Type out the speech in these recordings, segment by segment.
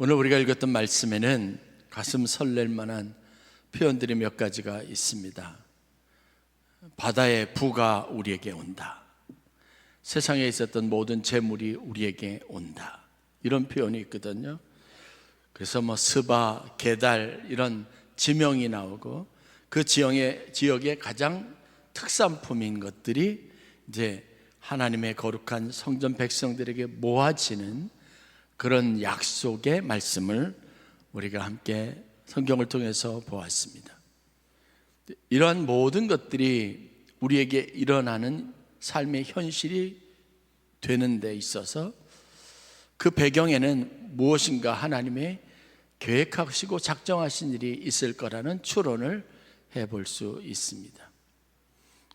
오늘 우리가 읽었던 말씀에는 가슴 설렐 만한 표현들이 몇 가지가 있습니다. 바다의 부가 우리에게 온다. 세상에 있었던 모든 재물이 우리에게 온다. 이런 표현이 있거든요. 그래서 스바, 게달 이런 지명이 나오고 그 지역의 가장 특산품인 것들이 이제 하나님의 거룩한 성전 백성들에게 모아지는 그런 약속의 말씀을 우리가 함께 성경을 통해서 보았습니다. 이러한 모든 것들이 우리에게 일어나는 삶의 현실이 되는 데 있어서 그 배경에는 무엇인가 하나님의 계획하시고 작정하신 일이 있을 거라는 추론을 해볼 수 있습니다.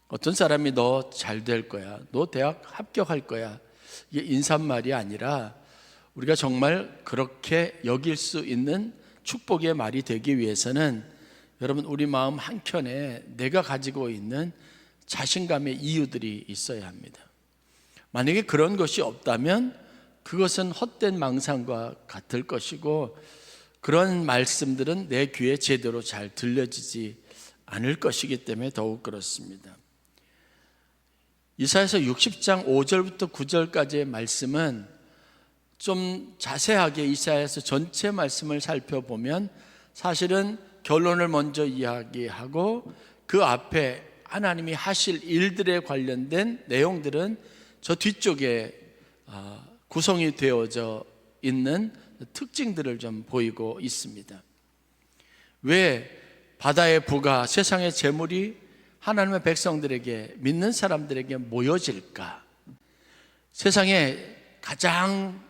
어떤 사람이 너 잘 될 거야, 너 대학 합격할 거야, 이게 인사말이 아니라 우리가 정말 그렇게 여길 수 있는 축복의 말이 되기 위해서는 여러분 우리 마음 한켠에 내가 가지고 있는 자신감의 이유들이 있어야 합니다. 만약에 그런 것이 없다면 그것은 헛된 망상과 같을 것이고 그런 말씀들은 내 귀에 제대로 잘 들려지지 않을 것이기 때문에 더욱 그렇습니다. 이사야서 60장 5절부터 9절까지의 말씀은 좀 자세하게 이사야서 전체 말씀을 살펴보면 사실은 결론을 먼저 이야기하고 그 앞에 하나님이 하실 일들에 관련된 내용들은 저 뒤쪽에 구성이 되어져 있는 특징들을 좀 보이고 있습니다. 왜 바다의 부가 세상의 재물이 하나님의 백성들에게 믿는 사람들에게 모여질까? 세상에 가장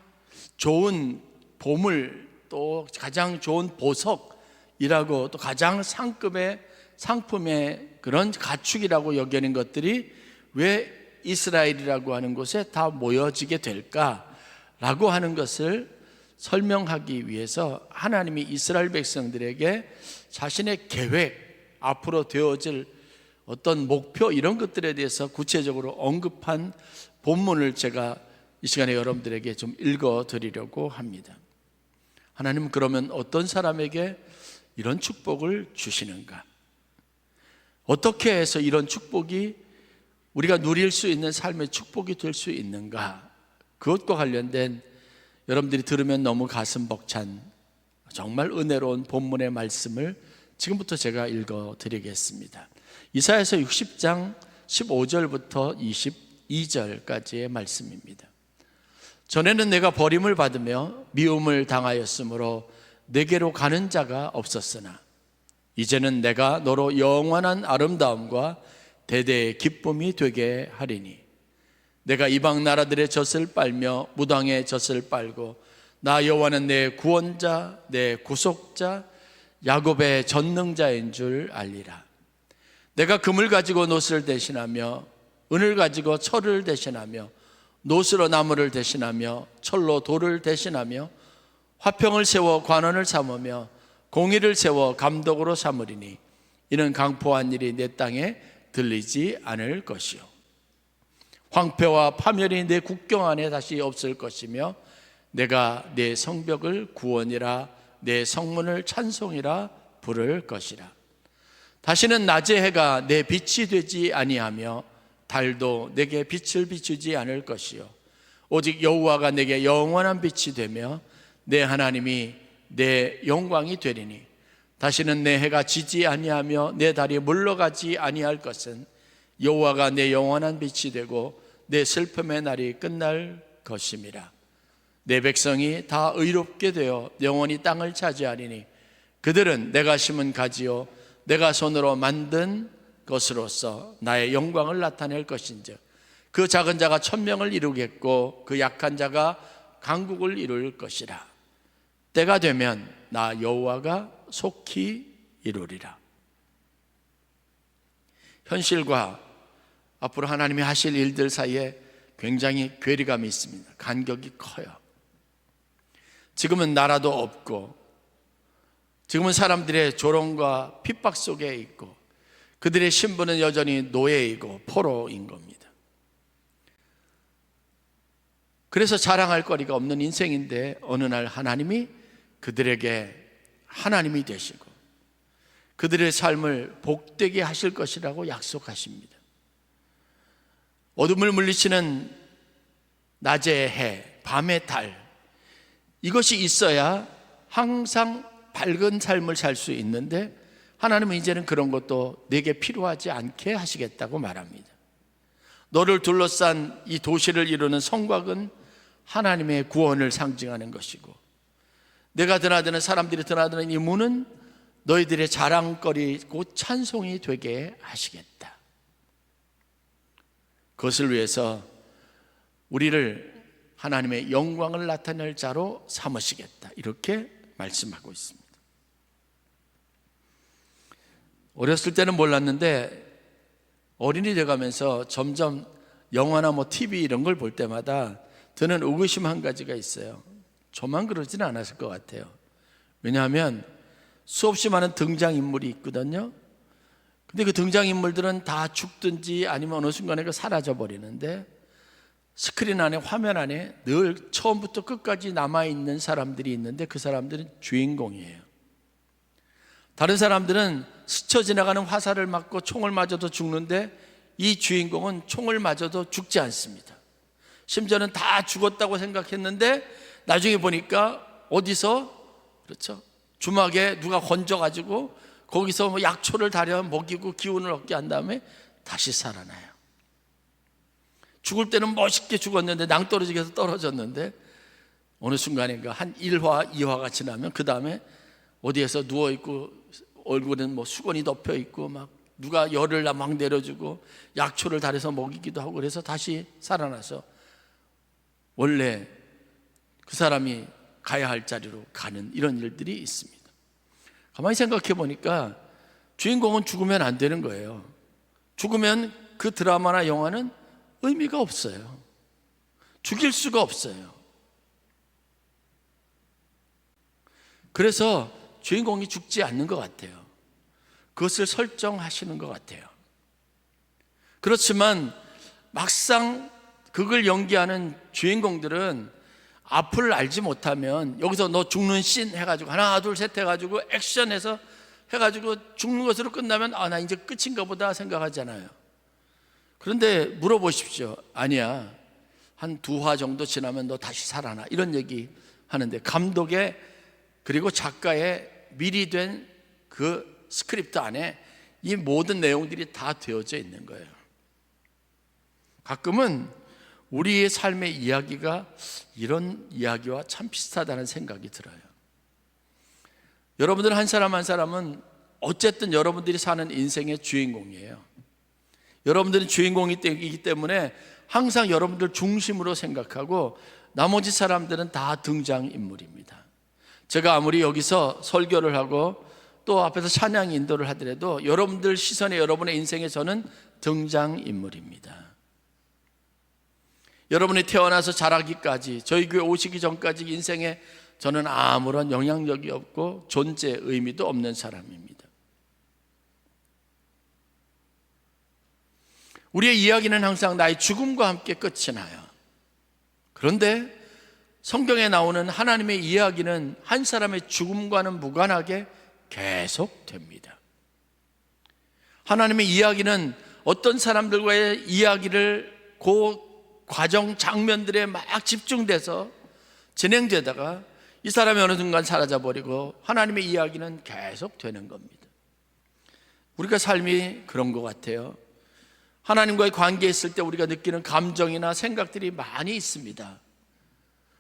좋은 보물 또 가장 좋은 보석이라고 또 가장 상급의 상품의 그런 가축이라고 여기는 것들이 왜 이스라엘이라고 하는 곳에 다 모여지게 될까라고 하는 것을 설명하기 위해서 하나님이 이스라엘 백성들에게 자신의 계획, 앞으로 되어질 어떤 목표 이런 것들에 대해서 구체적으로 언급한 본문을 제가 이 시간에 여러분들에게 좀 읽어드리려고 합니다. 하나님은 그러면 어떤 사람에게 이런 축복을 주시는가? 어떻게 해서 이런 축복이 우리가 누릴 수 있는 삶의 축복이 될 수 있는가? 그것과 관련된 여러분들이 들으면 너무 가슴 벅찬 정말 은혜로운 본문의 말씀을 지금부터 제가 읽어드리겠습니다. 이사야서 60장 15절부터 22절까지의 말씀입니다. 전에는 내가 버림을 받으며 미움을 당하였으므로 내게로 가는 자가 없었으나 이제는 내가 너로 영원한 아름다움과 대대의 기쁨이 되게 하리니 내가 이방 나라들의 젖을 빨며 무당의 젖을 빨고 나 여호와는 내 구원자 내 구속자 야곱의 전능자인 줄 알리라. 내가 금을 가지고 노스를 대신하며 은을 가지고 철을 대신하며 노스로 나무를 대신하며 철로 돌을 대신하며 화평을 세워 관원을 삼으며 공의를 세워 감독으로 삼으리니 이는 강포한 일이 내 땅에 들리지 않을 것이요 황폐와 파멸이 내 국경 안에 다시 없을 것이며 내가 내 성벽을 구원이라 내 성문을 찬송이라 부를 것이라. 다시는 낮의 해가 내 빛이 되지 아니하며 달도 내게 빛을 비추지 않을 것이요 오직 여호와가 내게 영원한 빛이 되며 내 하나님이 내 영광이 되리니 다시는 내 해가 지지 아니하며 내 달이 물러가지 아니할 것은 여호와가 내 영원한 빛이 되고 내 슬픔의 날이 끝날 것임이라. 내 백성이 다 의롭게 되어 영원히 땅을 차지하리니 그들은 내가 심은 가지요 내가 손으로 만든 것으로서 나의 영광을 나타낼 것인즉 그 작은 자가 천명을 이루겠고 그 약한 자가 강국을 이룰 것이라. 때가 되면 나 여호와가 속히 이루리라. 현실과 앞으로 하나님이 하실 일들 사이에 굉장히 괴리감이 있습니다. 간격이 커요. 지금은 나라도 없고 지금은 사람들의 조롱과 핍박 속에 있고 그들의 신분은 여전히 노예이고 포로인 겁니다. 그래서 자랑할 거리가 없는 인생인데 어느 날 하나님이 그들에게 하나님이 되시고 그들의 삶을 복되게 하실 것이라고 약속하십니다. 어둠을 물리치는 낮의 해, 밤의 달, 이것이 있어야 항상 밝은 삶을 살 수 있는데 하나님은 이제는 그런 것도 내게 필요하지 않게 하시겠다고 말합니다. 너를 둘러싼 이 도시를 이루는 성곽은 하나님의 구원을 상징하는 것이고, 내가 드나드는 사람들이 드나드는 이 문은 너희들의 자랑거리고 찬송이 되게 하시겠다. 그것을 위해서 우리를 하나님의 영광을 나타낼 자로 삼으시겠다, 이렇게 말씀하고 있습니다. 어렸을 때는 몰랐는데 어린이 돼가면서 점점 영화나 TV 이런 걸 볼 때마다 드는 의구심 한 가지가 있어요. 저만 그러지는 않았을 것 같아요. 왜냐하면 수없이 많은 등장인물이 있거든요. 근데 그 등장인물들은 다 죽든지 아니면 어느 순간에 사라져 버리는데, 스크린 안에, 화면 안에 늘 처음부터 끝까지 남아있는 사람들이 있는데 그 사람들은 주인공이에요. 다른 사람들은 스쳐 지나가는 화살을 맞고 총을 맞아도 죽는데 이 주인공은 총을 맞아도 죽지 않습니다. 심지어는 다 죽었다고 생각했는데 나중에 보니까 어디서, 그렇죠, 주막에 누가 건져가지고 거기서 약초를 달여 먹이고 기운을 얻게 한 다음에 다시 살아나요. 죽을 때는 멋있게 죽었는데, 낭떠러지게 해서 떨어졌는데 어느 순간인가 한 1화, 2화가 지나면 그 다음에 어디에서 누워있고 얼굴은 수건이 덮여있고 막 누가 열을 막 내려주고 약초를 달여서 먹이기도 하고, 그래서 다시 살아나서 원래 그 사람이 가야 할 자리로 가는 이런 일들이 있습니다. 가만히 생각해 보니까 주인공은 죽으면 안 되는 거예요. 죽으면 그 드라마나 영화는 의미가 없어요. 죽일 수가 없어요. 그래서 주인공이 죽지 않는 것 같아요. 그것을 설정하시는 것 같아요. 그렇지만 막상 그걸 연기하는 주인공들은 앞을 알지 못하면 여기서 너 죽는 씬 해가지고 하나 둘 셋 해가지고 액션해서 해가지고 죽는 것으로 끝나면 나 이제 끝인가 보다 생각하잖아요. 그런데 물어보십시오. 아니야, 한 2화 정도 지나면 너 다시 살아나, 이런 얘기 하는데 감독의 그리고 작가의 미리 된 그 스크립트 안에 이 모든 내용들이 다 되어져 있는 거예요. 가끔은 우리의 삶의 이야기가 이런 이야기와 참 비슷하다는 생각이 들어요. 여러분들 한 사람 한 사람은 어쨌든 여러분들이 사는 인생의 주인공이에요. 여러분들은 주인공이기 때문에 항상 여러분들 중심으로 생각하고 나머지 사람들은 다 등장인물입니다. 제가 아무리 여기서 설교를 하고 또 앞에서 찬양 인도를 하더라도 여러분들 시선에, 여러분의 인생에 저는 등장인물입니다. 여러분이 태어나서 자라기까지, 저희 교회 오시기 전까지 인생에 저는 아무런 영향력이 없고 존재 의미도 없는 사람입니다. 우리의 이야기는 항상 나의 죽음과 함께 끝이 나요. 그런데 성경에 나오는 하나님의 이야기는 한 사람의 죽음과는 무관하게 계속됩니다. 하나님의 이야기는 어떤 사람들과의 이야기를 그 과정 장면들에 막 집중돼서 진행되다가 이 사람이 어느 순간 사라져버리고 하나님의 이야기는 계속 되는 겁니다. 우리가 삶이 그런 것 같아요. 하나님과의 관계에 있을 때 우리가 느끼는 감정이나 생각들이 많이 있습니다.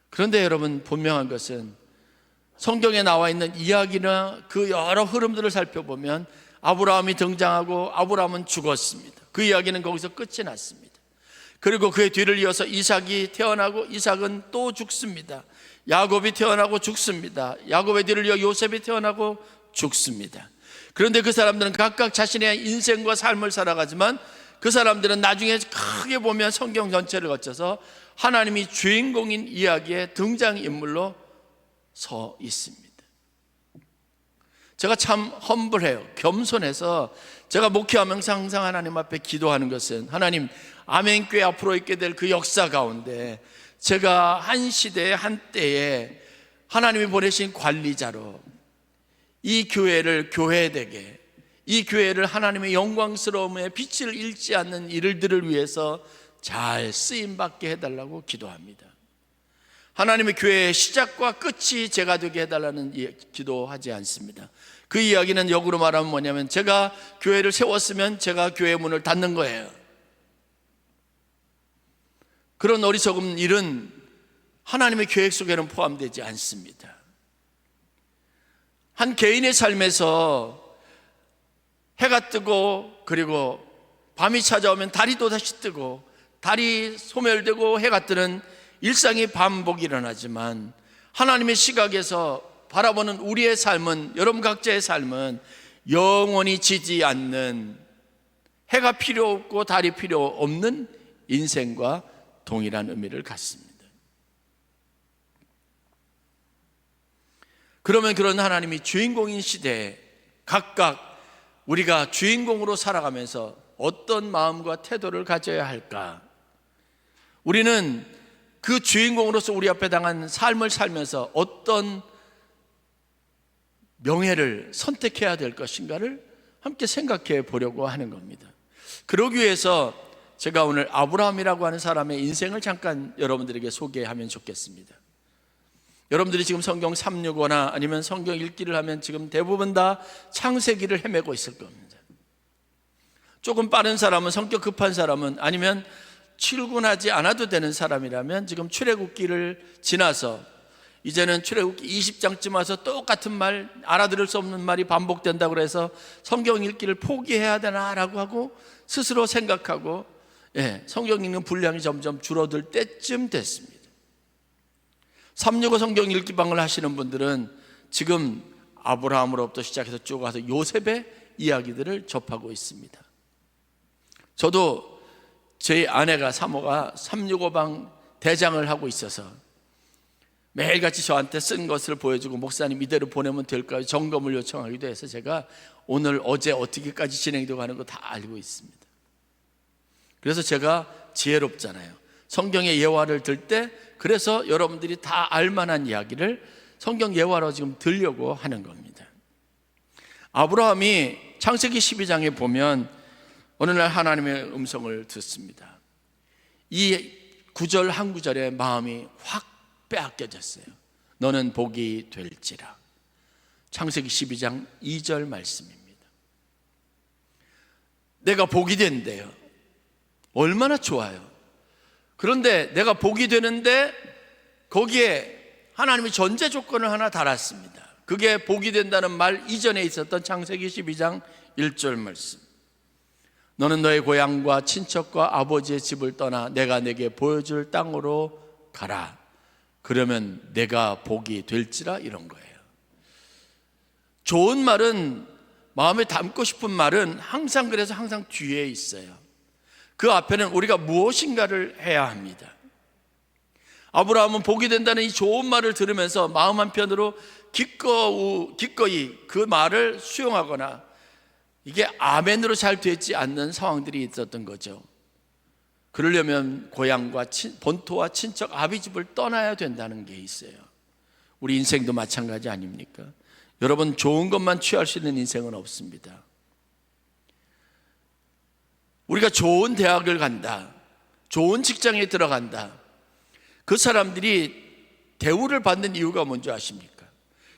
그런데 여러분, 분명한 것은 성경에 나와 있는 이야기나 그 여러 흐름들을 살펴보면 아브라함이 등장하고 아브라함은 죽었습니다. 그 이야기는 거기서 끝이 났습니다. 그리고 그의 뒤를 이어서 이삭이 태어나고 이삭은 또 죽습니다. 야곱이 태어나고 죽습니다. 야곱의 뒤를 이어 요셉이 태어나고 죽습니다. 그런데 그 사람들은 각각 자신의 인생과 삶을 살아가지만 그 사람들은 나중에 크게 보면 성경 전체를 거쳐서 하나님이 주인공인 이야기의 등장인물로 서 있습니다. 제가 참 험블해요. 겸손해서 제가 목회하면서 항상 하나님 앞에 기도하는 것은, 하나님, 아멘교회 앞으로 있게 될 그 역사 가운데 제가 한 시대에 한 때에 하나님이 보내신 관리자로 이 교회를 교회되게, 이 교회를 하나님의 영광스러움에 빛을 잃지 않는 일들을 위해서 잘 쓰임받게 해달라고 기도합니다. 하나님의 교회의 시작과 끝이 제가 되게 해달라는 기도하지 않습니다. 그 이야기는 역으로 말하면 뭐냐면, 제가 교회를 세웠으면 제가 교회 문을 닫는 거예요. 그런 어리석은 일은 하나님의 계획 속에는 포함되지 않습니다. 한 개인의 삶에서 해가 뜨고, 그리고 밤이 찾아오면 달이 또다시 뜨고, 달이 소멸되고 해가 뜨는 일상이 반복이 일어나지만, 하나님의 시각에서 바라보는 우리의 삶은, 여러분 각자의 삶은 영원히 지지 않는, 해가 필요 없고 달이 필요 없는 인생과 동일한 의미를 갖습니다. 그러면 그런 하나님이 주인공인 시대에 각각 우리가 주인공으로 살아가면서 어떤 마음과 태도를 가져야 할까? 우리는 그 주인공으로서 우리 앞에 당한 삶을 살면서 어떤 명예를 선택해야 될 것인가를 함께 생각해 보려고 하는 겁니다. 그러기 위해서 제가 오늘 아브라함이라고 하는 사람의 인생을 잠깐 여러분들에게 소개하면 좋겠습니다. 여러분들이 지금 성경 365나 아니면 성경 읽기를 하면 지금 대부분 다 창세기를 헤매고 있을 겁니다. 조금 빠른 사람은, 성격 급한 사람은, 아니면 출근하지 않아도 되는 사람이라면 지금 출애굽기를 지나서 이제는 출애굽기 20장쯤 와서 똑같은 말, 알아들을 수 없는 말이 반복된다고 그래서 성경 읽기를 포기해야 되나라고 하고 스스로 생각하고, 성경 읽는 분량이 점점 줄어들 때쯤 됐습니다. 365 성경 읽기방을 하시는 분들은 지금 아브라함으로부터 시작해서 쭉 가서 요셉의 이야기들을 접하고 있습니다. 저도 제 아내가 사모가 365방 대장을 하고 있어서 매일같이 저한테 쓴 것을 보여주고, 목사님 이대로 보내면 될까요? 점검을 요청하기도 해서 제가 오늘 어제 어떻게까지 진행되고 하는 거 다 알고 있습니다. 그래서 제가 지혜롭잖아요. 성경의 예화를 들 때, 그래서 여러분들이 다 알만한 이야기를 성경 예화로 지금 들려고 하는 겁니다. 아브라함이 창세기 12장에 보면 어느 날 하나님의 음성을 듣습니다. 이 구절 한 구절에 마음이 확 빼앗겨졌어요. 너는 복이 될지라. 창세기 12장 2절 말씀입니다. 내가 복이 된대요. 얼마나 좋아요. 그런데 내가 복이 되는데 거기에 하나님이 전제 조건을 하나 달았습니다. 그게 복이 된다는 말 이전에 있었던 창세기 12장 1절 말씀. 너는 너의 고향과 친척과 아버지의 집을 떠나 내가 내게 보여줄 땅으로 가라. 그러면 내가 복이 될지라, 이런 거예요. 좋은 말은, 마음에 담고 싶은 말은 항상, 그래서 항상 뒤에 있어요. 그 앞에는 우리가 무엇인가를 해야 합니다. 아브라함은 복이 된다는 이 좋은 말을 들으면서 마음 한편으로 기꺼이 그 말을 수용하거나 이게 아멘으로 잘 되지 않는 상황들이 있었던 거죠. 그러려면 고향과 본토와 친척 아비집을 떠나야 된다는 게 있어요. 우리 인생도 마찬가지 아닙니까? 여러분, 좋은 것만 취할 수 있는 인생은 없습니다. 우리가 좋은 대학을 간다, 좋은 직장에 들어간다, 그 사람들이 대우를 받는 이유가 뭔지 아십니까?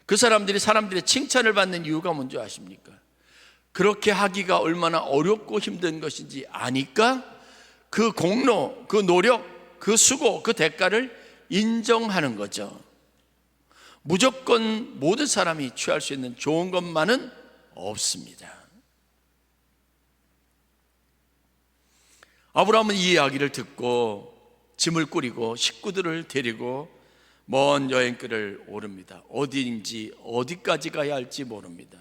그 사람들의 칭찬을 받는 이유가 뭔지 아십니까? 그렇게 하기가 얼마나 어렵고 힘든 것인지 아니까 그 공로, 그 노력, 그 수고, 그 대가를 인정하는 거죠. 무조건 모든 사람이 취할 수 있는 좋은 것만은 없습니다. 아브라함은 이 이야기를 듣고 짐을 꾸리고 식구들을 데리고 먼 여행길을 오릅니다. 어디인지 어디까지 가야 할지 모릅니다.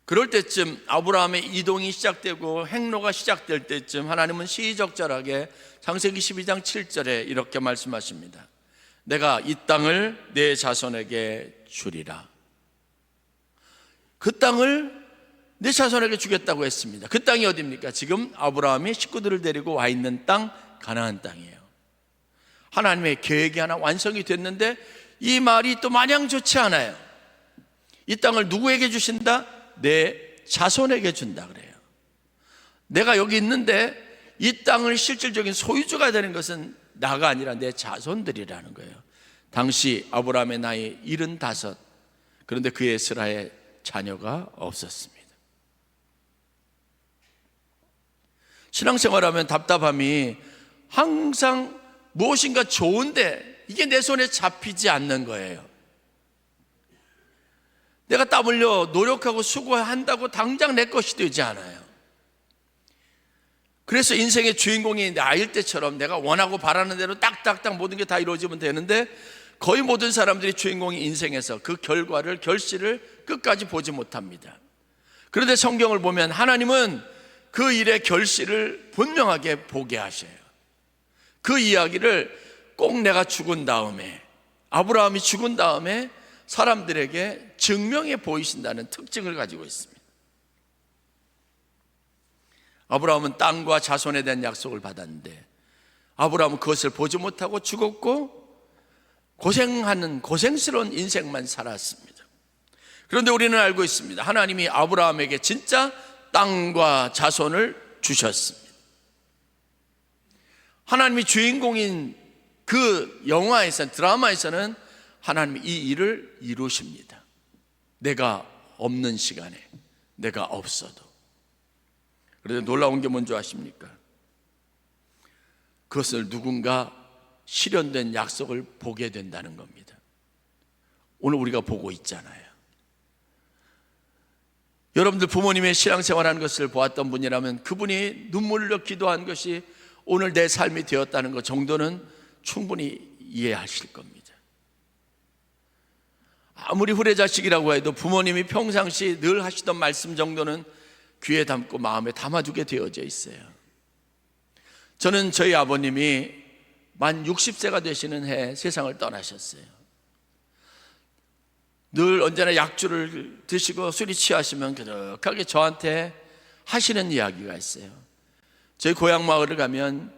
그럴 때쯤, 아브라함의 이동이 시작되고 행로가 시작될 때쯤 하나님은 시의적절하게 창세기 12장 7절에 이렇게 말씀하십니다. 내가 이 땅을 내 자손에게 주리라. 그 땅을 내 자손에게 주겠다고 했습니다. 그 땅이 어디입니까? 지금 아브라함이 식구들을 데리고 와 있는 땅, 가나안 땅이에요. 하나님의 계획이 하나 완성이 됐는데 이 말이 또 마냥 좋지 않아요. 이 땅을 누구에게 주신다? 내 자손에게 준다 그래요. 내가 여기 있는데 이 땅을 실질적인 소유주가 되는 것은 나가 아니라 내 자손들이라는 거예요. 당시 아브라함의 나이 75, 그런데 그의 스라에 자녀가 없었습니다. 신앙생활하면 답답함이 항상 무엇인가 좋은데 이게 내 손에 잡히지 않는 거예요. 내가 땀 흘려 노력하고 수고한다고 당장 내 것이 되지 않아요. 그래서 인생의 주인공이 나일 때처럼 내가 원하고 바라는 대로 딱딱딱 모든 게 다 이루어지면 되는데 거의 모든 사람들이 주인공이 인생에서 그 결과를, 결실을 끝까지 보지 못합니다. 그런데 성경을 보면 하나님은 그 일의 결실을 분명하게 보게 하셔요. 그 이야기를 꼭 내가 죽은 다음에, 아브라함이 죽은 다음에 사람들에게 증명해 보이신다는 특징을 가지고 있습니다. 아브라함은 땅과 자손에 대한 약속을 받았는데 아브라함은 그것을 보지 못하고 죽었고 고생하는 고생스러운 인생만 살았습니다. 그런데 우리는 알고 있습니다. 하나님이 아브라함에게 진짜 땅과 자손을 주셨습니다. 하나님이 주인공인 그 영화에서, 드라마에서는 하나님이 이 일을 이루십니다. 내가 없는 시간에, 내가 없어도. 그런데 놀라운 게 뭔지 아십니까? 그것을 누군가 실현된 약속을 보게 된다는 겁니다. 오늘 우리가 보고 있잖아요. 여러분들 부모님의 신앙생활하는 것을 보았던 분이라면 그분이 눈물로 기도한 것이 오늘 내 삶이 되었다는 것 정도는 충분히 이해하실 겁니다. 아무리 후레자식이라고 해도 부모님이 평상시 늘 하시던 말씀 정도는 귀에 담고 마음에 담아두게 되어져 있어요. 저는 저희 아버님이 만 60세가 되시는 해 세상을 떠나셨어요. 늘 언제나 약주를 드시고 술이 취하시면 그득하게 저한테 하시는 이야기가 있어요. 저희 고향 마을을 가면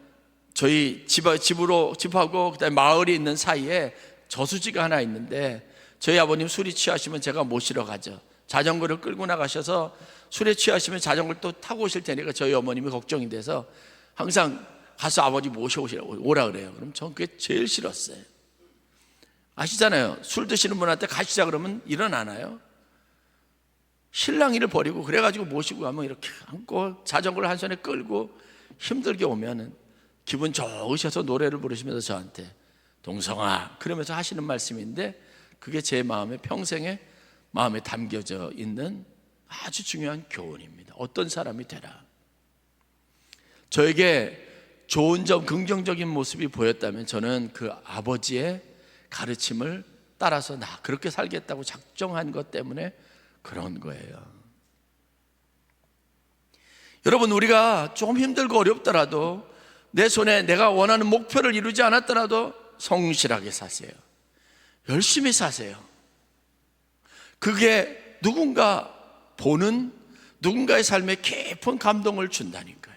저희 집하고 그다음에 마을이 있는 사이에 저수지가 하나 있는데 저희 아버님 술이 취하시면 제가 모시러 가죠. 자전거를 끌고 나가셔서 술에 취하시면 자전거를 또 타고 오실 테니까 저희 어머님이 걱정이 돼서 항상 가서 아버지 오라 그래요. 그럼 전 그게 제일 싫었어요. 아시잖아요. 술 드시는 분한테 가시자 그러면 일어나나요? 신랑이를 버리고 그래가지고 모시고 가면 이렇게 안고 자전거를 한 손에 끌고 힘들게 오면은 기분 좋으셔서 노래를 부르시면서 저한테 동성아 그러면서 하시는 말씀인데 그게 제 마음에 평생에 마음에 담겨져 있는 아주 중요한 교훈입니다. 어떤 사람이 되라. 저에게 좋은 점, 긍정적인 모습이 보였다면 저는 그 아버지의 가르침을 따라서 나 그렇게 살겠다고 작정한 것 때문에 그런 거예요. 여러분, 우리가 조금 힘들고 어렵더라도 내 손에 내가 원하는 목표를 이루지 않았더라도 성실하게 사세요. 열심히 사세요. 그게 누군가 보는 누군가의 삶에 깊은 감동을 준다니까요.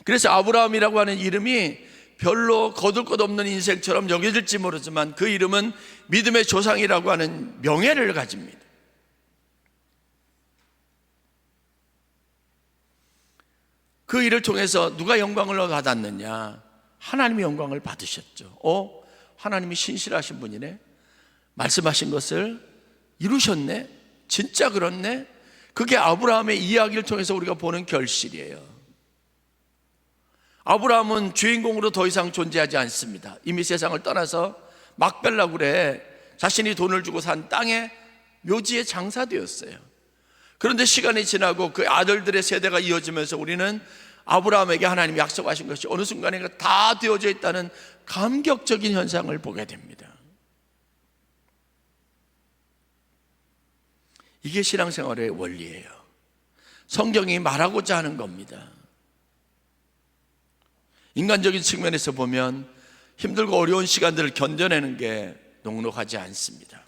그래서 아브라함이라고 하는 이름이 별로 거둘 것 없는 인생처럼 여겨질지 모르지만 그 이름은 믿음의 조상이라고 하는 명예를 가집니다. 그 일을 통해서 누가 영광을 받았느냐? 하나님이 영광을 받으셨죠. 하나님이 신실하신 분이네. 말씀하신 것을 이루셨네. 진짜 그렇네. 그게 아브라함의 이야기를 통해서 우리가 보는 결실이에요. 아브라함은 주인공으로 더 이상 존재하지 않습니다. 이미 세상을 떠나서 막벨라굴에 자신이 돈을 주고 산 땅에 묘지에 장사되었어요. 그런데 시간이 지나고 그 아들들의 세대가 이어지면서 우리는 아브라함에게 하나님이 약속하신 것이 어느 순간에 다 되어져 있다는 감격적인 현상을 보게 됩니다. 이게 신앙생활의 원리예요. 성경이 말하고자 하는 겁니다. 인간적인 측면에서 보면 힘들고 어려운 시간들을 견뎌내는 게 녹록하지 않습니다.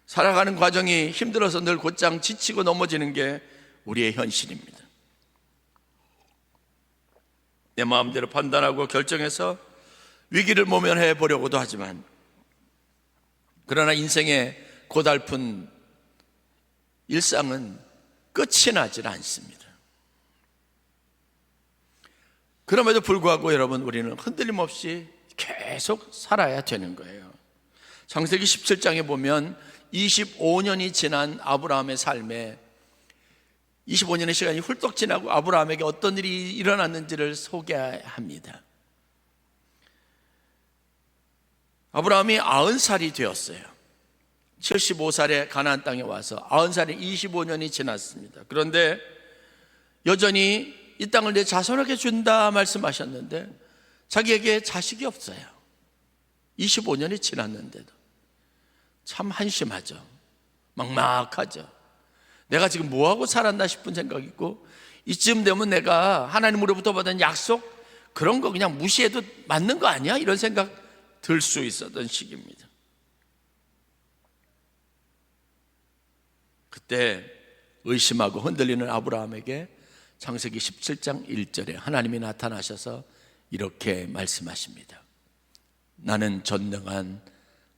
살아가는 과정이 힘들어서 늘 곧장 지치고 넘어지는 게 우리의 현실입니다. 내 마음대로 판단하고 결정해서 위기를 모면해 보려고도 하지만, 그러나 인생의 고달픈 일상은 끝이 나질 않습니다. 그럼에도 불구하고 여러분, 우리는 흔들림 없이 계속 살아야 되는 거예요. 창세기 17장에 보면 25년이 지난 아브라함의 삶에 25년의 시간이 훌떡 지나고 아브라함에게 어떤 일이 일어났는지를 소개합니다. 아브라함이 90살이 되었어요. 75살에 가나안 땅에 와서 90살에 25년이 지났습니다. 그런데 여전히 이 땅을 내 자손에게 준다 말씀하셨는데 자기에게 자식이 없어요. 25년이 지났는데도. 참 한심하죠. 막막하죠. 내가 지금 뭐하고 살았나 싶은 생각이 있고, 이쯤 되면 내가 하나님으로부터 받은 약속 그런 거 그냥 무시해도 맞는 거 아니야? 이런 생각 들 수 있었던 시기입니다. 그때 의심하고 흔들리는 아브라함에게 창세기 17장 1절에 하나님이 나타나셔서 이렇게 말씀하십니다. 나는 전능한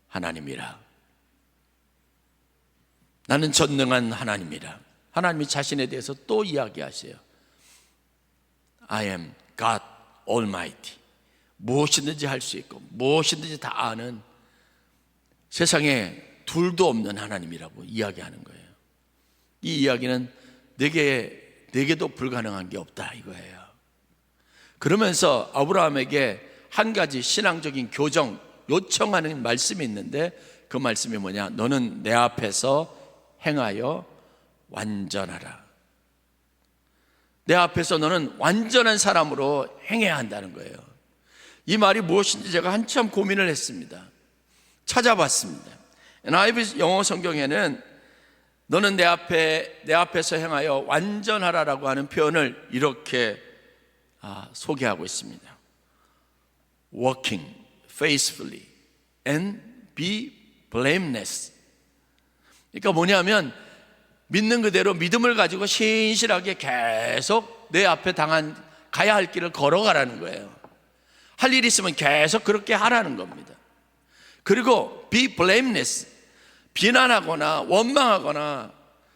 하나님이라. 나는 전능한 하나님이라. 하나님이 자신에 대해서 또 이야기하세요. I am God Almighty. 무엇이든지 할 수 있고 무엇이든지 다 아는, 세상에 둘도 없는 하나님이라고 이야기하는 거예요. 이 이야기는 내게도 불가능한 게 없다 이거예요. 그러면서 아브라함에게 한 가지 신앙적인 교정, 요청하는 말씀이 있는데, 그 말씀이 뭐냐? 너는 내 앞에서 행하여 완전하라. 내 앞에서 너는 완전한 사람으로 행해야 한다는 거예요. 이 말이 무엇인지 제가 한참 고민을 했습니다. 찾아봤습니다. NIV 영어 성경에는 너는 내 앞에서 행하여 완전하라라고 하는 표현을 이렇게 소개하고 있습니다. Walking faithfully and be blameless. 그러니까 뭐냐면 믿는 그대로 믿음을 가지고 신실하게 계속 내 앞에 가야 할 길을 걸어가라는 거예요. 할 일 있으면 계속 그렇게 하라는 겁니다. 그리고 be blameless, 비난하거나 원망하거나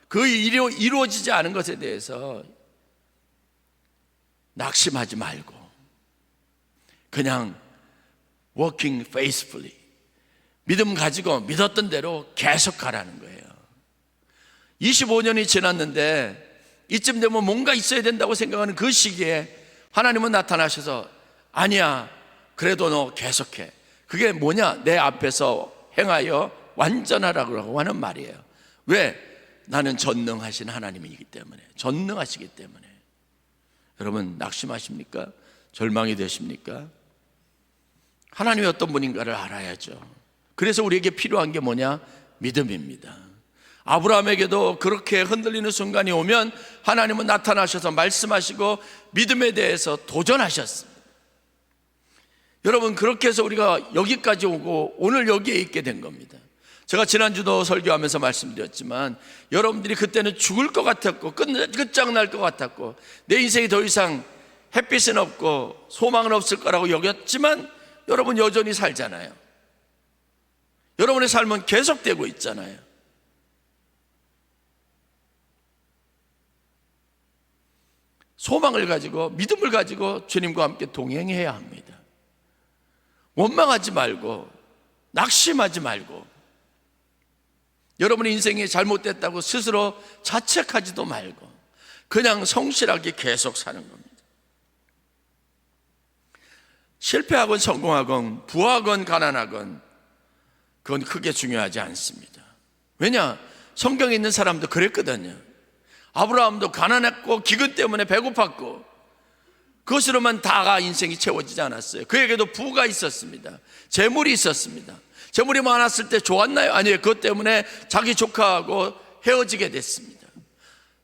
그 일이 이루어지지 않은 것에 대해서 낙심하지 말고 그냥 working faithfully, 믿음 가지고 믿었던 대로 계속 가라는 거예요. 25년이 지났는데 이쯤 되면 뭔가 있어야 된다고 생각하는 그 시기에 하나님은 나타나셔서 아니야, 그래도 너 계속해. 그게 뭐냐? 내 앞에서 행하여 완전하라고 하는 말이에요. 왜? 나는 전능하신 하나님이기 때문에, 전능하시기 때문에. 여러분 낙심하십니까? 절망이 되십니까? 하나님이 어떤 분인가를 알아야죠. 그래서 우리에게 필요한 게 뭐냐? 믿음입니다. 아브라함에게도 그렇게 흔들리는 순간이 오면 하나님은 나타나셔서 말씀하시고 믿음에 대해서 도전하셨습니다. 여러분, 그렇게 해서 우리가 여기까지 오고 오늘 여기에 있게 된 겁니다. 제가 지난주도 설교하면서 말씀드렸지만 여러분들이 그때는 죽을 것 같았고 끝장날 것 같았고 내 인생이 더 이상 햇빛은 없고 소망은 없을 거라고 여겼지만 여러분 여전히 살잖아요. 여러분의 삶은 계속되고 있잖아요. 소망을 가지고 믿음을 가지고 주님과 함께 동행해야 합니다. 원망하지 말고 낙심하지 말고 여러분의 인생이 잘못됐다고 스스로 자책하지도 말고 그냥 성실하게 계속 사는 겁니다. 실패하건 성공하건 부하건 가난하건 그건 크게 중요하지 않습니다. 왜냐? 성경에 있는 사람도 그랬거든요. 아브라함도 가난했고 기근 때문에 배고팠고 그것으로만 다가 인생이 채워지지 않았어요. 그에게도 부가 있었습니다. 재물이 있었습니다. 재물이 많았을 때 좋았나요? 아니에요. 그것 때문에 자기 조카하고 헤어지게 됐습니다.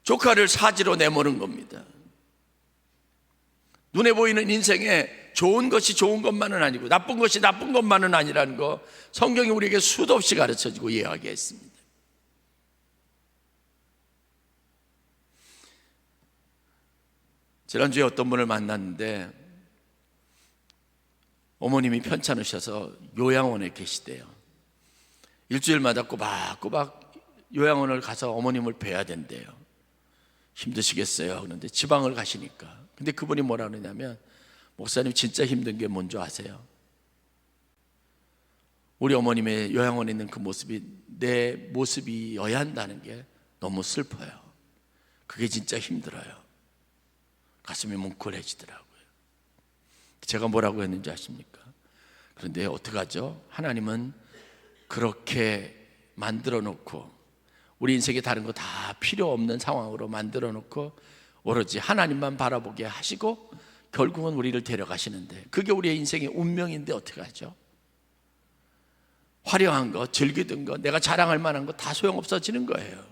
조카를 사지로 내모는 겁니다. 눈에 보이는 인생에 좋은 것이 좋은 것만은 아니고 나쁜 것이 나쁜 것만은 아니라는 거 성경이 우리에게 수도 없이 가르쳐주고 이야기했습니다. 지난주에 어떤 분을 만났는데 어머님이 편찮으셔서 요양원에 계시대요. 일주일마다 꼬박꼬박 요양원을 가서 어머님을 뵈야 된대요. 힘드시겠어요. 그런데 지방을 가시니까. 근데 그분이 뭐라 그러냐면, 목사님 진짜 힘든 게 뭔지 아세요? 우리 어머님의 요양원에 있는 그 모습이 내 모습이어야 한다는 게 너무 슬퍼요. 그게 진짜 힘들어요. 가슴이 뭉클해지더라고요. 제가 뭐라고 했는지 아십니까? 그런데 어떡하죠? 하나님은 그렇게 만들어 놓고, 우리 인생에 다른 거 다 필요 없는 상황으로 만들어 놓고 오로지 하나님만 바라보게 하시고 결국은 우리를 데려가시는데, 그게 우리의 인생의 운명인데 어떡하죠? 화려한 거, 즐기던 거, 내가 자랑할 만한 거 다 소용없어지는 거예요.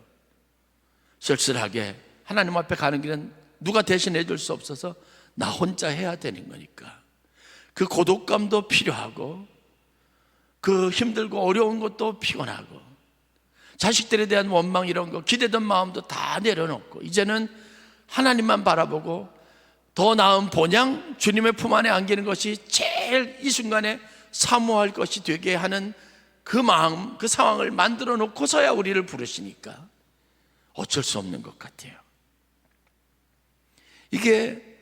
쓸쓸하게 하나님 앞에 가는 길은 누가 대신해 줄 수 없어서 나 혼자 해야 되는 거니까. 그 고독감도 필요하고, 그 힘들고 어려운 것도 피곤하고, 자식들에 대한 원망 이런 거, 기대던 마음도 다 내려놓고 이제는 하나님만 바라보고 더 나은 본향, 주님의 품 안에 안기는 것이 제일 이 순간에 사모할 것이 되게 하는 그 마음, 그 상황을 만들어 놓고서야 우리를 부르시니까 어쩔 수 없는 것 같아요. 이게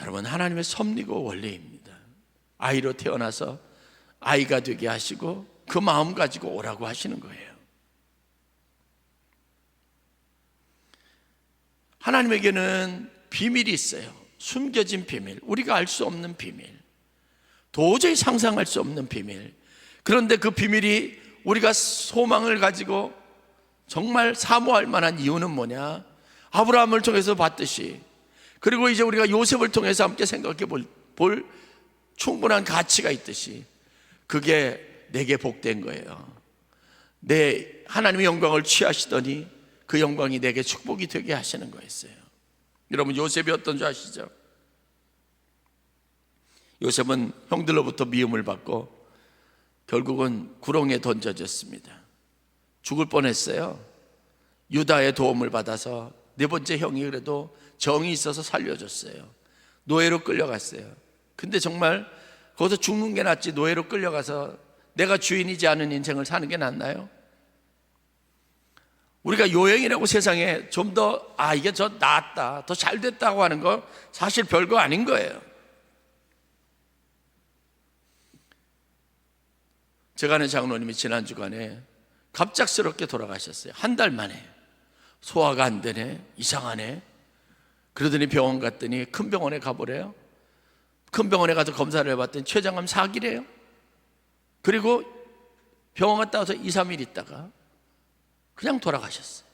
여러분 하나님의 섭리고 원리입니다. 아이로 태어나서 아이가 되게 하시고 그 마음 가지고 오라고 하시는 거예요. 하나님에게는 비밀이 있어요. 숨겨진 비밀, 우리가 알 수 없는 비밀, 도저히 상상할 수 없는 비밀. 그런데 그 비밀이 우리가 소망을 가지고 정말 사모할 만한 이유는 뭐냐? 아브라함을 통해서 봤듯이, 그리고 이제 우리가 요셉을 통해서 함께 생각해 볼 충분한 가치가 있듯이, 그게 내게 복된 거예요. 내 하나님의 영광을 취하시더니 그 영광이 내게 축복이 되게 하시는 거였어요. 여러분, 요셉이 어떤 줄 아시죠? 요셉은 형들로부터 미움을 받고 결국은 구렁에 던져졌습니다. 죽을 뻔했어요. 유다의 도움을 받아서 네 번째 형이 그래도 정이 있어서 살려줬어요. 노예로 끌려갔어요. 근데 정말 거기서 죽는 게 낫지, 노예로 끌려가서 내가 주인이지 않은 인생을 사는 게 낫나요? 우리가 요행이라고 세상에 좀 더 이게 더 낫다, 더 잘 됐다고 하는 거 사실 별거 아닌 거예요. 제가 아는 장로님이 지난 주간에 갑작스럽게 돌아가셨어요. 한 달 만에. 소화가 안 되네, 이상하네. 그러더니 병원 갔더니, 큰 병원에 가보래요. 큰 병원에 가서 검사를 해봤더니 췌장암 4기래요. 그리고 병원 갔다 와서 2, 3일 있다가 그냥 돌아가셨어요.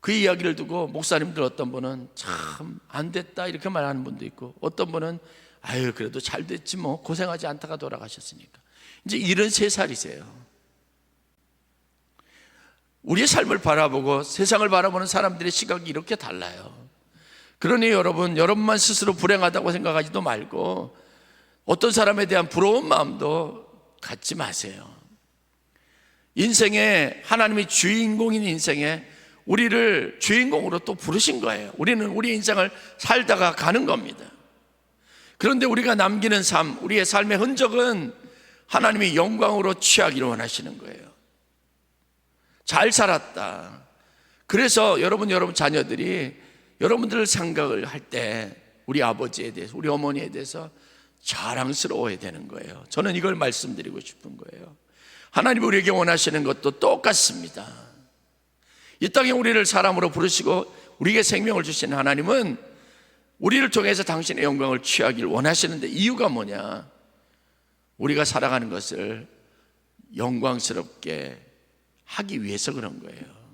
그 이야기를 두고 목사님들 어떤 분은 참 안 됐다 이렇게 말하는 분도 있고, 어떤 분은 그래도 잘 됐지 뭐, 고생하지 않다가 돌아가셨으니까. 이제 73살이세요. 우리의 삶을 바라보고 세상을 바라보는 사람들의 시각이 이렇게 달라요. 그러니 여러분만 스스로 불행하다고 생각하지도 말고 어떤 사람에 대한 부러운 마음도 갖지 마세요. 인생에, 하나님이 주인공인 인생에 우리를 주인공으로 또 부르신 거예요. 우리는 우리 인생을 살다가 가는 겁니다. 그런데 우리가 남기는 삶, 우리의 삶의 흔적은 하나님이 영광으로 취하기를 원하시는 거예요. 잘 살았다. 그래서 여러분 자녀들이 여러분들 생각을 할 때 우리 아버지에 대해서, 우리 어머니에 대해서 자랑스러워야 되는 거예요. 저는 이걸 말씀드리고 싶은 거예요. 하나님이 우리에게 원하시는 것도 똑같습니다. 이 땅에 우리를 사람으로 부르시고 우리에게 생명을 주신 하나님은 우리를 통해서 당신의 영광을 취하기를 원하시는데, 이유가 뭐냐? 우리가 살아가는 것을 영광스럽게 하기 위해서 그런 거예요.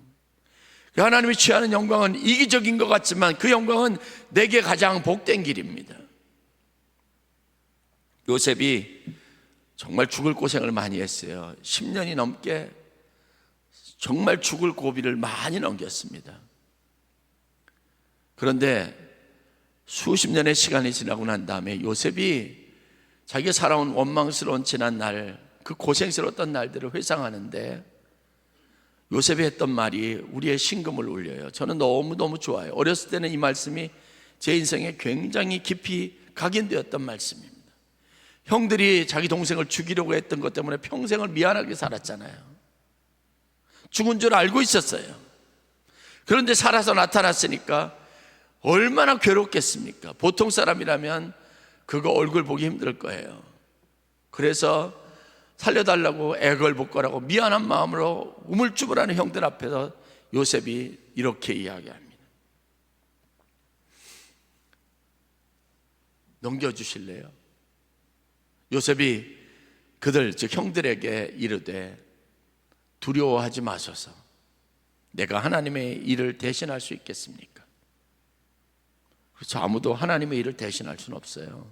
하나님이 취하는 영광은 이기적인 것 같지만 그 영광은 내게 가장 복된 길입니다. 요셉이 정말 죽을 고생을 많이 했어요. 10년이 넘게 정말 죽을 고비를 많이 넘겼습니다. 그런데 수십 년의 시간이 지나고 난 다음에 요셉이 자기가 살아온 원망스러운 지난 날, 그 고생스러웠던 날들을 회상하는데, 요셉이 했던 말이 우리의 심금을 울려요. 저는 너무너무 좋아요. 어렸을 때는 이 말씀이 제 인생에 굉장히 깊이 각인되었던 말씀입니다. 형들이 자기 동생을 죽이려고 했던 것 때문에 평생을 미안하게 살았잖아요. 죽은 줄 알고 있었어요. 그런데 살아서 나타났으니까 얼마나 괴롭겠습니까? 보통 사람이라면 그거 얼굴 보기 힘들 거예요. 그래서 살려달라고 애걸복걸하고 미안한 마음으로 우물쭈물하는 형들 앞에서 요셉이 이렇게 이야기합니다. 넘겨주실래요? 요셉이 그들 즉 형들에게 이르되 두려워하지 마소서. 내가 하나님의 일을 대신할 수 있겠습니까? 그렇죠. 아무도 하나님의 일을 대신할 수는 없어요.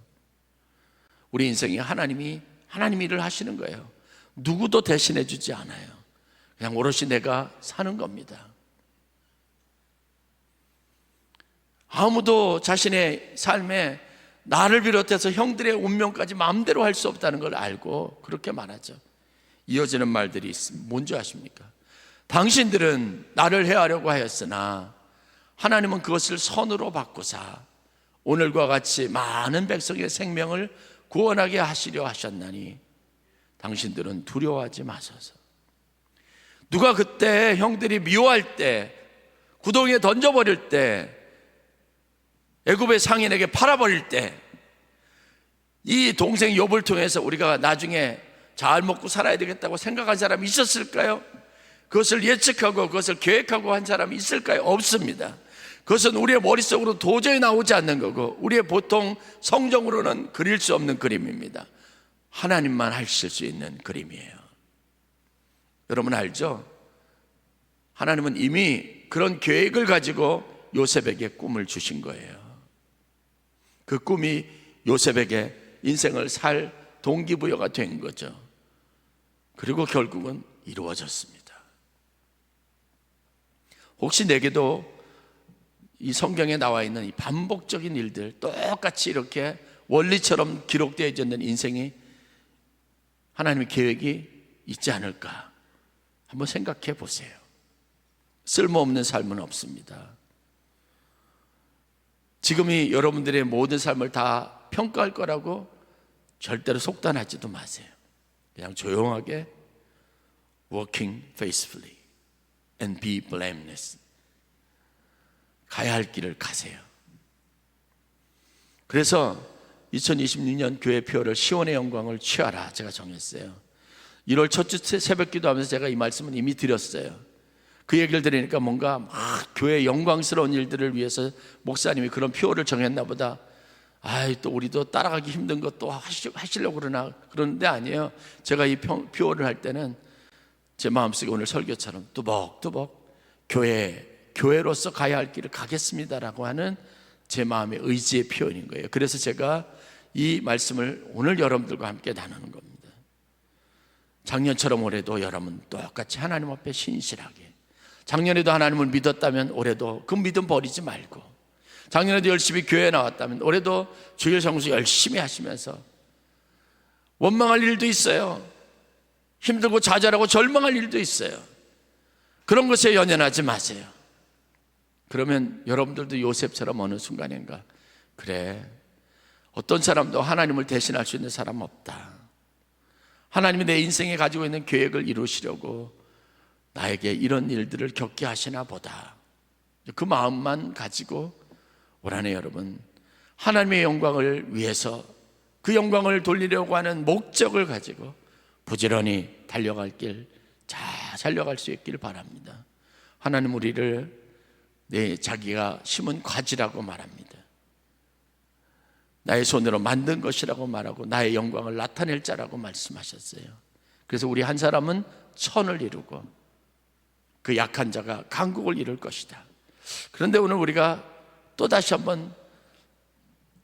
우리 인생이 하나님이 하나님 일을 하시는 거예요. 누구도 대신해 주지 않아요. 그냥 오롯이 내가 사는 겁니다. 아무도 자신의 삶에 나를 비롯해서 형들의 운명까지 마음대로 할 수 없다는 걸 알고 그렇게 말하죠. 이어지는 말들이 있습니다. 뭔지 아십니까? 당신들은 나를 해하려고 하였으나 하나님은 그것을 선으로 바꾸사 오늘과 같이 많은 백성의 생명을 구원하게 하시려 하셨나니 당신들은 두려워하지 마소서. 누가 그때 형들이 미워할 때, 구덩이에 던져버릴 때, 애굽의 상인에게 팔아버릴 때, 이 동생 욥을 통해서 우리가 나중에 잘 먹고 살아야 되겠다고 생각한 사람이 있었을까요? 그것을 예측하고 그것을 계획하고 한 사람이 있을까요? 없습니다. 그것은 우리의 머릿속으로 도저히 나오지 않는 거고 우리의 보통 성정으로는 그릴 수 없는 그림입니다. 하나님만 하실 수 있는 그림이에요. 여러분 알죠? 하나님은 이미 그런 계획을 가지고 요셉에게 꿈을 주신 거예요. 그 꿈이 요셉에게 인생을 살 동기부여가 된 거죠. 그리고 결국은 이루어졌습니다. 혹시 내게도 이 성경에 나와 있는 이 반복적인 일들 똑같이 이렇게 원리처럼 기록되어 있는 인생이 하나님의 계획이 있지 않을까 한번 생각해 보세요. 쓸모없는 삶은 없습니다. 지금이 여러분들의 모든 삶을 다 평가할 거라고 절대로 속단하지도 마세요. 그냥 조용하게 working faithfully and be blameless. 가야 할 길을 가세요. 그래서 2026년 교회 표를 시온의 영광을 취하라 제가 정했어요. 1월 첫 주 새벽 기도하면서 제가 이 말씀은 이미 드렸어요. 그 얘기를 들으니까 뭔가 막 교회 영광스러운 일들을 위해서 목사님이 그런 표를 정했나 보다. 또 우리도 따라가기 힘든 것도 하시려고 그러는데 아니에요. 제가 이 표를 할 때는 제 마음속에 오늘 설교처럼 뚜벅뚜벅 교회로서 가야 할 길을 가겠습니다라고 하는 제 마음의 의지의 표현인 거예요. 그래서 제가 이 말씀을 오늘 여러분들과 함께 나누는 겁니다. 작년처럼 올해도 여러분 똑같이 하나님 앞에 신실하게, 작년에도 하나님을 믿었다면 올해도 그 믿음 버리지 말고, 작년에도 열심히 교회에 나왔다면 올해도 주일 성수 열심히 하시면서, 원망할 일도 있어요. 힘들고 좌절하고 절망할 일도 있어요. 그런 것에 연연하지 마세요. 그러면 여러분들도 요셉처럼 어느 순간인가, 그래, 어떤 사람도 하나님을 대신할 수 있는 사람 없다. 하나님이 내 인생에 가지고 있는 계획을 이루시려고 나에게 이런 일들을 겪게 하시나 보다. 그 마음만 가지고 올 한해 여러분 하나님의 영광을 위해서, 그 영광을 돌리려고 하는 목적을 가지고 부지런히 달려갈 길 잘 살려갈 수 있기를 바랍니다. 하나님 우리를 자기가 심은 과지라고 말합니다. 나의 손으로 만든 것이라고 말하고 나의 영광을 나타낼 자라고 말씀하셨어요. 그래서 우리 한 사람은 천을 이루고 그 약한 자가 강국을 이룰 것이다. 그런데 오늘 우리가 또다시 한번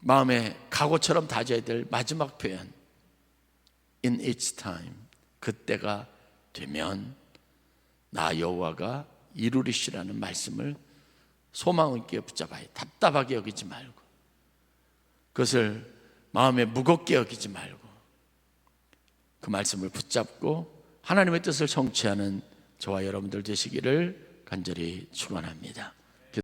마음에 각오처럼 다져야 될 마지막 표현, In its time, 그때가 되면 나 여호와가 이루리시라는 말씀을 소망 있게 붙잡아야, 답답하게 여기지 말고, 그것을 마음에 무겁게 여기지 말고 그 말씀을 붙잡고 하나님의 뜻을 성취하는 저와 여러분들 되시기를 간절히 축원합니다.